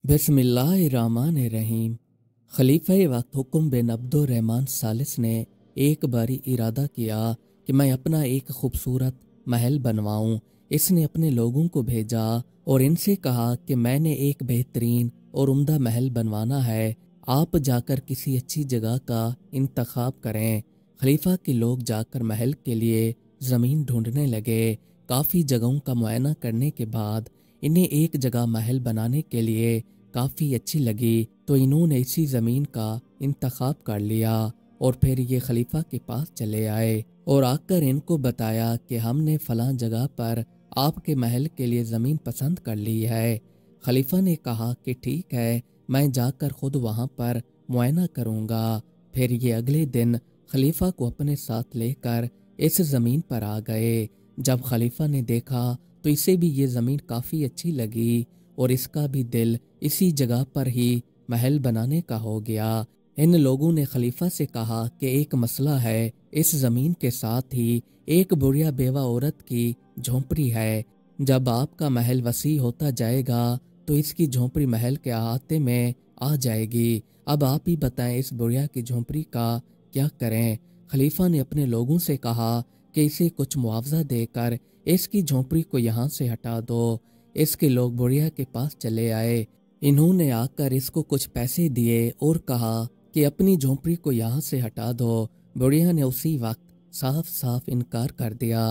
बिस्मिल्लाहिर्रहमानिर्रहीम। खलीफा वक्त हुक्म बिन अब्दुर्रहमान सालिस ने एक बारी इरादा किया कि मैं अपना एक खूबसूरत महल बनवाऊं। इसने अपने लोगों को भेजा और इनसे कहा कि मैंने एक बेहतरीन और उम्दा महल बनवाना है, आप जाकर किसी अच्छी जगह का इंतखाब करें। खलीफा के लोग जाकर महल के लिए ज़मीन ढूंढने लगे। काफ़ी जगहों का मुआयना करने के बाद इन्हें एक जगह महल बनाने के लिए काफ़ी अच्छी लगी, तो इन्होंने इसी ज़मीन का इंतखाब कर लिया और फिर ये खलीफा के पास चले आए और आकर इनको बताया कि हमने फ़लाँ जगह पर आपके महल के लिए ज़मीन पसंद कर ली है। खलीफा ने कहा कि ठीक है, मैं जाकर ख़ुद वहाँ पर मुआयना करूँगा। फिर ये अगले दिन खलीफा को अपने साथ लेकर इस ज़मीन पर आ गए। जब खलीफा ने देखा तो इसे भी ये ज़मीन काफ़ी अच्छी लगी और इसका भी दिल इसी जगह पर ही महल बनाने का हो गया। इन लोगों ने खलीफा से कहा कि एक मसला है, इस ज़मीन के साथ ही एक बुढ़िया बेवा औरत की झोंपड़ी है। जब आपका महल वसी होता जाएगा तो इसकी झोंपड़ी महल के अहाते में आ जाएगी। अब आप ही बताएं, इस बुढ़िया की झोंपड़ी का क्या करें। खलीफा ने अपने लोगों से कहा कि इसे कुछ मुआवजा देकर इसकी झोंपड़ी को यहाँ से हटा दो। इसके लोग बुढ़िया के पास चले आए। इन्होंने आकर इसको कुछ पैसे दिए और कहा कि अपनी झोंपड़ी को यहाँ से हटा दो। बुढ़िया ने उसी वक्त साफ साफ इनकार कर दिया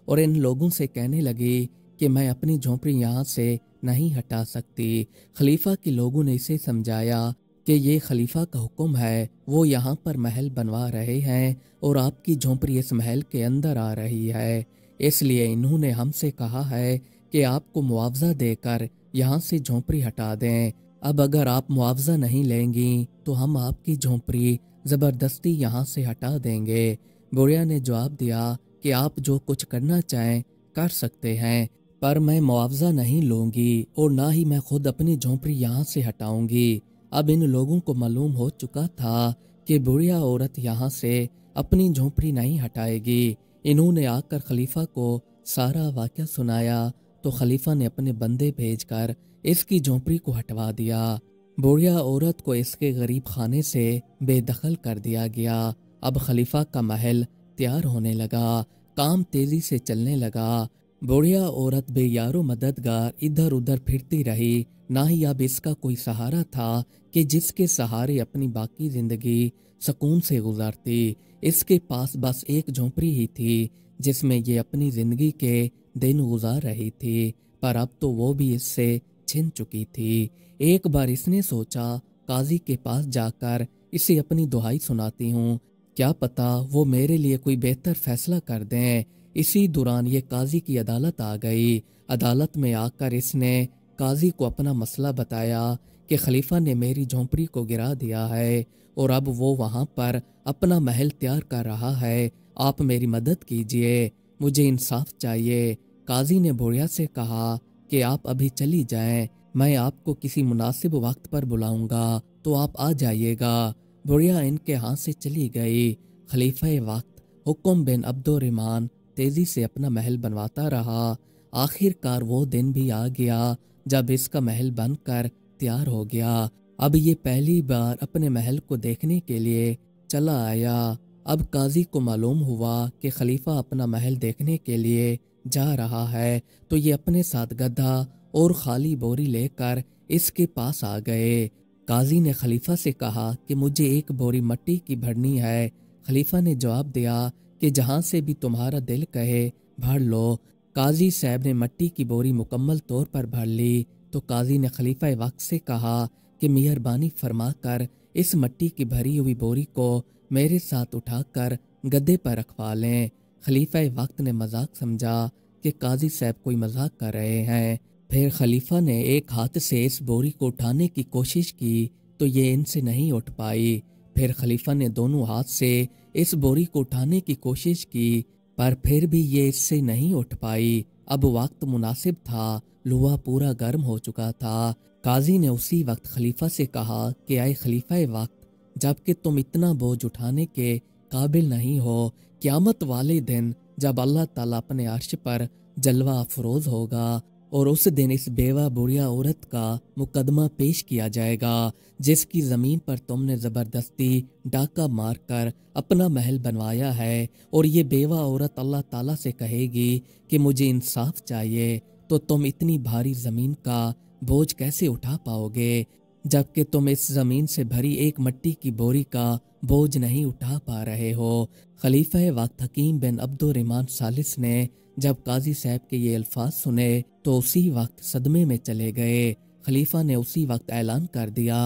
और इन लोगों से कहने लगी कि मैं अपनी झोंपड़ी यहाँ से नहीं हटा सकती। खलीफा के लोगों ने इसे समझाया कि ये खलीफा का हुक्म है, वो यहाँ पर महल बनवा रहे हैं और आपकी झोंपड़ी इस महल के अंदर आ रही है, इसलिए इन्होंने हमसे कहा है कि आपको मुआवजा देकर यहाँ से झोंपड़ी हटा दें। अब अगर आप मुआवजा नहीं लेंगी तो हम आपकी झोंपड़ी ज़बरदस्ती यहाँ से हटा देंगे। बुढ़िया ने जवाब दिया कि आप जो कुछ करना चाहें कर सकते हैं, पर मैं मुआवजा नहीं लूँगी और ना ही मैं खुद अपनी झोंपड़ी यहाँ से हटाऊँगी। अब इन लोगों को मालूम हो चुका था कि बुढ़िया औरत यहाँ से अपनी झोंपड़ी नहीं हटाएगी। इन्होंने आकर खलीफा को सारा वाक़या सुनाया तो खलीफा ने अपने बंदे भेजकर इसकी झोंपड़ी को हटवा दिया। बुढ़िया औरत को इसके गरीब खाने से बेदखल कर दिया गया। अब खलीफा का महल तैयार होने लगा, काम तेजी से चलने लगा। बुढ़िया औरत बेयारो मददगार इधर उधर फिरती रही, ना ही अब इसका कोई सहारा था कि जिसके सहारे अपनी बाकी जिंदगी सुकून से गुजारती। इसके पास बस एक झोंपड़ी ही थी जिसमें ये अपनी जिंदगी के दिन गुजार रही थी, पर अब तो वो भी इससे छिन चुकी थी। एक बार इसने सोचा, काजी के पास जाकर इसे अपनी दुहाई सुनाती हूँ, क्या पता वो मेरे लिए कोई बेहतर फैसला कर दें। इसी दौरान ये काजी की अदालत आ गई। अदालत में आकर इसने काजी को अपना मसला बताया कि खलीफा ने मेरी झोंपड़ी को गिरा दिया है और अब वो वहाँ पर अपना महल तैयार कर रहा है, आप मेरी मदद कीजिए, मुझे इंसाफ चाहिए। काजी ने बुढ़िया से कहा कि आप अभी चली जाएं, मैं आपको किसी मुनासिब वक्त पर बुलाऊंगा तो आप आ जाइएगा। बुढ़िया इनके हाथ से चली गई। खलीफा वक्त हुक्म बिन अब्दुर्रहमान तेजी से अपना महल बनवाता रहा। आखिरकार वो दिन भी आ गया जब इसका महल बनकर तैयार हो गया। अब ये पहली बार अपने महल को देखने के लिए चला आया। अब काजी को मालूम हुआ कि खलीफा अपना महल देखने के लिए जा रहा है, तो ये अपने साथ गधा और खाली बोरी लेकर इसके पास आ गए। काजी ने खलीफा से कहा कि मुझे एक बोरी मट्टी की भरनी है। खलीफा ने जवाब दिया कि जहाँ से भी तुम्हारा दिल कहे भर लो। काजी साहब ने मट्टी की बोरी मुकम्मल तौर पर भर ली तो काजी ने खलीफा वक्त से कहा कि मेहरबानी फरमाकर इस मट्टी की भरी हुई बोरी को मेरे साथ उठाकर गद्दे पर रखवा लें। खलीफा वक्त ने मजाक समझा कि काजी साहब कोई मजाक कर रहे हैं। फिर खलीफा ने एक हाथ से इस बोरी को उठाने की कोशिश की तो ये इनसे नहीं उठ पाई। फिर खलीफा ने दोनों हाथ से इस बोरी को उठाने की कोशिश की, पर फिर भी ये इससे नहीं उठ पाई। अब वक्त मुनासिब था, लोहा पूरा गर्म हो चुका था। काजी ने उसी वक्त खलीफा से कहा कि आए खलीफा वक्त, जबकि तुम इतना बोझ उठाने के काबिल नहीं हो, क़यामत वाले दिन जब अल्लाह ताला अपने अर्श पर जलवा अफरोज होगा और उस दिन इस बेवा बुढ़िया औरत का मुकदमा पेश किया जाएगा जिसकी ज़मीन पर तुमने ज़बरदस्ती डाका मारकर अपना महल बनवाया है। और ये बेवा औरत अल्लाह ताला से कहेगी कि मुझे इंसाफ चाहिए, तो तुम इतनी भारी ज़मीन का बोझ कैसे उठा पाओगे जबकि तुम इस ज़मीन से भरी एक मिट्टी की बोरी का बोझ नहीं उठा पा रहे हो। खलीफा वक्त हकीम बिन अब्दुर्रहमान सालिस ने जब काजी साहब के ये अल्फाज सुने तो उसी वक्त सदमे में चले गए। खलीफा ने उसी वक्त ऐलान कर दिया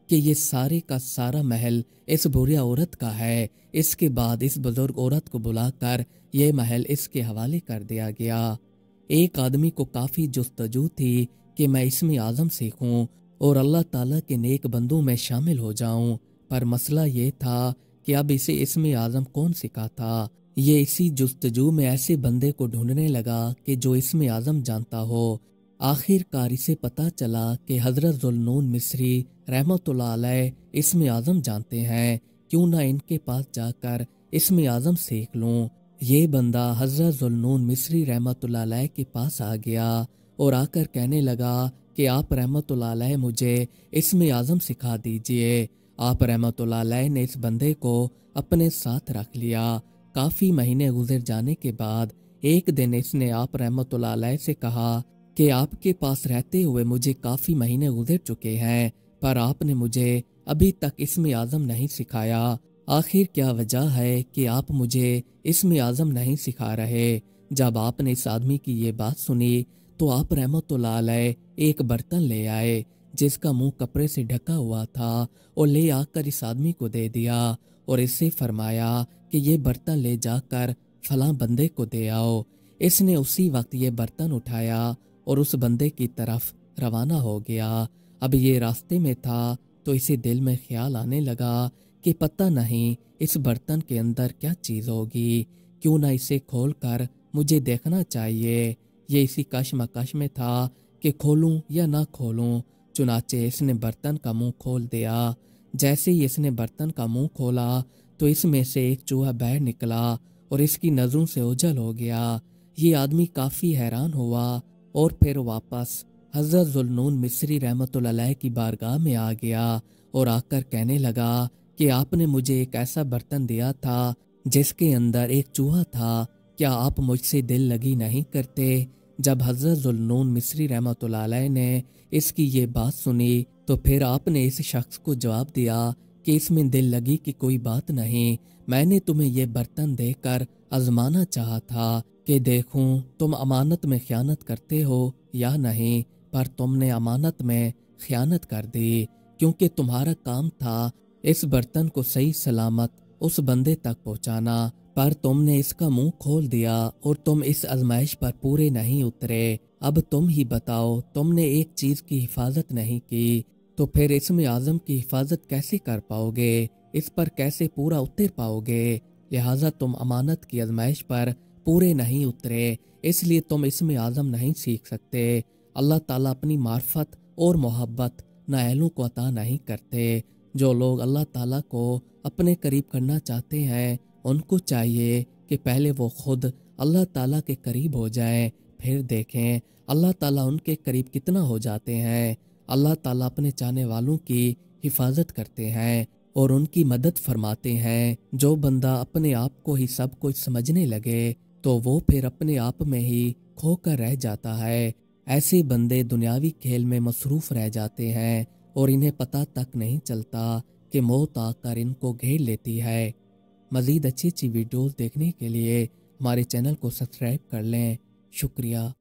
कि ये सारे का सारा महल इस बुढ़िया औरत का है। इसके बाद इस बुजुर्ग औरत को बुलाकर यह महल इसके हवाले कर दिया गया। एक आदमी को काफ़ी जुस्तजू थी कि मैं इसमें आज़म सीखूं और अल्लाह ताला के नेक बंदों में शामिल हो जाऊं, पर मसला ये था कि अब इसे इसमें आज़म कौन सिखाता। ये इसी जुस्तजू में ऐसे बंदे को ढूंढने लगा कि जो इसमें आज़म जानता हो। आखिरकार इसे पता चला कि हज़रत ज़ुन्नून मिस्री रहमतुल्लाह अलैह इसमें आज़म जानते हैं, क्यों ना इनके पास जाकर इसमें आज़म सीख लूं। ये बंदा हज़रत ज़ुन्नून मिस्री रहमतुल्लाह अलैह के पास आ गया और आकर कहने लगा कि आप रहमतुल्लाह अलैह मुझे इसमें आज़म सिखा दीजिए। आप रहमतुल्लाह अलैह ने इस बंदे को अपने साथ रख लिया। काफ़ी महीने गुजर जाने के बाद एक दिन इसने आप रहमतुल्लाह अलैह से कहा कि आपके पास रहते हुए मुझे काफ़ी महीने गुजर चुके हैं, पर आपने मुझे अभी तक इसमें आज़म नहीं सिखाया। आखिर क्या वजह है कि आप मुझे इसमें आज़म नहीं सिखा रहे। जब आपने इस आदमी की ये बात सुनी तो आप रहमतुल्लाह अलैह एक बर्तन ले आए जिसका मुंह कपड़े से ढका हुआ था और ले आकर इस आदमी को दे दिया और इससे फरमाया कि ये बर्तन ले जाकर फलां बंदे को दे आओ। इसने उसी वक्त ये बर्तन उठाया और उस बंदे की तरफ रवाना हो गया। अब ये रास्ते में था तो इसे दिल में ख्याल आने लगा कि पता नहीं इस बर्तन के अंदर क्या चीज़ होगी, क्यों ना इसे खोल कर मुझे देखना चाहिए। ये इसी कश्मकश में था कि खोलूं या ना खोलूं। चुनाचे इसने बर्तन का मुंह खोल दिया। जैसे ही इसने बर्तन का मुंह खोला तो इसमें से एक चूहा बाहर निकला और इसकी नज़रों से ओझल हो गया। ये आदमी काफ़ी हैरान हुआ और फिर वापस हज़रत ज़ुन्नून मिस्री रहमतुल्लाह अलैह की बारगाह में आ गया और आकर कहने लगा कि आपने मुझे एक ऐसा बर्तन दिया था जिसके अंदर एक चूहा था, क्या आप मुझसे दिल लगी नहीं करते। जब हज़रत ज़ुन्नून मिस्री रहमतुल्लाह अलैह ने इसकी ये बात सुनी तो फिर आपने इस शख्स को जवाब दिया कि इसमें दिल लगी की कोई बात नहीं, मैंने तुम्हें ये बर्तन देकर आजमाना चाहा था कि देखूं तुम अमानत में ख़यानत करते हो या नहीं, पर तुमने अमानत में ख़यानत कर दी, क्योंकि तुम्हारा काम था इस बर्तन को सही सलामत उस बंदे तक पहुंचाना, पर तुमने इसका मुंह खोल दिया और तुम इस आजमाइश पर पूरे नहीं उतरे। अब तुम ही बताओ, तुमने एक चीज़ की हिफाजत नहीं की तो फिर इसमें आज़म की हिफाजत कैसे कर पाओगे, इस पर कैसे पूरा उतर पाओगे। लिहाजा तुम अमानत की आजमाइश पर पूरे नहीं उतरे, इसलिए तुम इसमें आज़म नहीं सीख सकते। अल्लाह ताला अपनी मार्फत और मोहब्बत नाअहलों को अता नहीं करते। जो लोग अल्लाह ताला को अपने करीब करना चाहते हैं उनको चाहिए कि पहले वो खुद अल्लाह ताला के करीब हो जाएं, फिर देखें अल्लाह ताला उनके करीब कितना हो जाते हैं। अल्लाह ताला अपने चाहने वालों की हिफाजत करते हैं और उनकी मदद फरमाते हैं। जो बंदा अपने आप को ही सब कुछ समझने लगे तो वो फिर अपने आप में ही खोकर रह जाता है। ऐसे बंदे दुनियावी खेल में मसरूफ रह जाते हैं और इन्हें पता तक नहीं चलता कि मौत आकर इनको घेर लेती है। मज़ीद अच्छी अच्छी वीडियोस देखने के लिए हमारे चैनल को सब्सक्राइब कर लें। शुक्रिया।